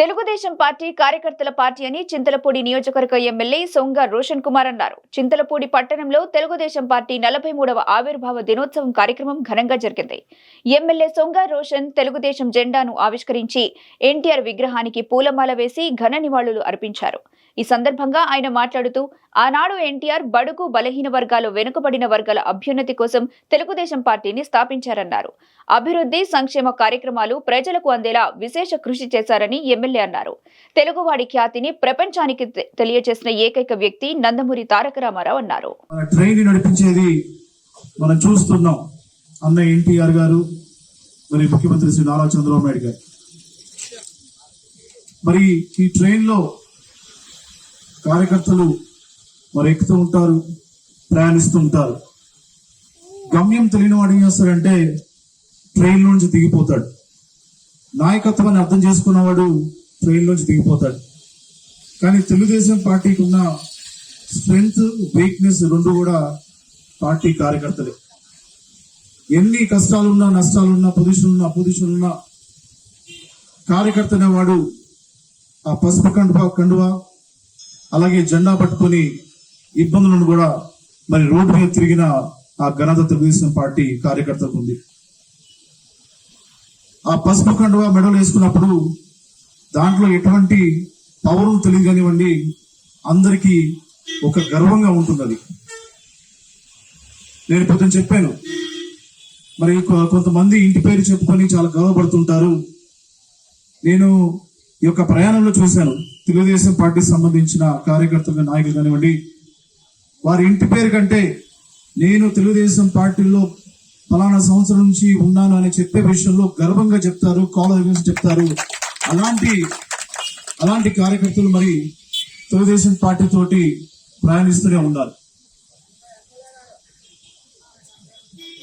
Telugu Desam party కార్యకర్తల party అని చింతలపూడి నియోజకవర్గ ఎమ్మెల్యే సొంగ రోషన్ కుమార్ అన్నారు. చింతలపూడి పట్టణంలో తెలుగుదేశం పార్టీ 43వ ఆవిర్భావ దినోత్సవం కార్యక్రమం ఘనంగా జరిగింది. ఎమ్మెల్యే సొంగ రోషన్ తెలుగుదేశం జెండాను ఆవిష్కరించి ఎన్టీఆర్ విగ్రహానికి పూలమాల వేసి ఘన నివాళులు అర్పించారు. ఈ సందర్భంగా ఆయన మాట్లాడుతూ ఆనాడు ఎన్టీఆర్ బడుగు బలహీన వర్గాలు వెనుకబడిన వర్గాల అభ్యున్నతి కోసం తెలుగుదేశం పార్టీని స్థాపించారన్నారు. అభివృద్ధి సంక్షేమ కార్యక్రమాలు ప్రజలకు అందేలా విశేష కృషి చేశారని ఎమ్మెల్యే అన్నారు. తెలుగువాడి ఖ్యాతిని ప్రపంచానికి తెలియజేసిన ఏకైక వ్యక్తి నందమూరి తారక రామారావు అన్నారు. ట్రైన్ నడిపించేది మనం చూస్తున్నాం. అన్న ఎన్టీఆర్ గారు, మరి ముఖ్యమంత్రి శ్రీ నారా చంద్రబాబు నాయుడు గారు. మరి ఈ ట్రైన్ లో కార్యకర్తలు మరి ఎక్కుతూ ఉంటారు, ప్రయాణిస్తూ ఉంటారు. గమ్యం తెలియని వాడు ఏం చేస్తాడంటే ట్రైన్ నుంచి దిగిపోతాడు. నాయకత్వాన్ని అర్థం చేసుకున్నవాడు ట్రైన్ నుంచి దిగిపోతాడు. కానీ తెలుగుదేశం పార్టీకి ఉన్న స్ట్రెంగ్త్, వీక్నెస్ రెండు కూడా పార్టీ కార్యకర్తలే. ఎన్ని కష్టాలున్నా, నష్టాలున్నా, పొజిషన్ ఉన్నా కార్యకర్త అనేవాడు ఆ పసుపు కండువా అలాగే జెండా పట్టుకొని ఇబ్బందులను కూడా మరి రోడ్డు మీద తిరిగిన ఆ ఘనత తెలుగుదేశం పార్టీ కార్యకర్తలకు ఉంది. ఆ పసుపు కండువా మెడలు వేసుకున్నప్పుడు దాంట్లో ఎటువంటి పవర్ తెలియదు కానివ్వండి, అందరికీ ఒక గర్వంగా ఉంటుంది. నేను పొద్దున చెప్పాను, మరి కొంతమంది ఇంటి పేరు చెప్పుకొని చాలా గర్వపడుతుంటారు. నేను ఈ యొక్క ప్రయాణంలో చూశాను, తెలుగుదేశం పార్టీకి సంబంధించిన కార్యకర్తలు, నాయకులు కానివ్వండి, వారి ఇంటి పేరు కంటే నేను తెలుగుదేశం పార్టీలో ఫలానా సంవత్సరం నుంచి ఉన్నాను అని చెప్పే విషయంలో గర్వంగా చెప్తారు, కాలేజ్ చెప్తారు. అలాంటి కార్యకర్తలు మరి తెలుగుదేశం పార్టీ తోటి ప్రయాణిస్తూనే ఉన్నారు.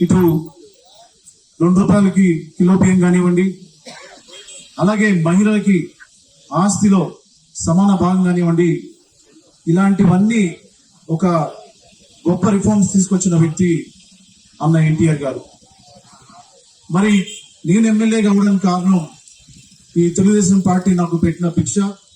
ఇటు ₹2 కిలో బియ్యం కానివ్వండి, అలాగే మహిళలకి ఆస్తిలో సమాన భాగం కానివ్వండి, ఇలాంటివన్నీ ఒక గొప్ప రిఫార్మ్స్ తీసుకొచ్చిన వ్యక్తి అన్న ఎన్టీఆర్ గారు. మరి నేను ఎమ్మెల్యే కావడానికి కారణం ఈ తెలుగుదేశం పార్టీ నాకు పెట్టిన భిక్ష,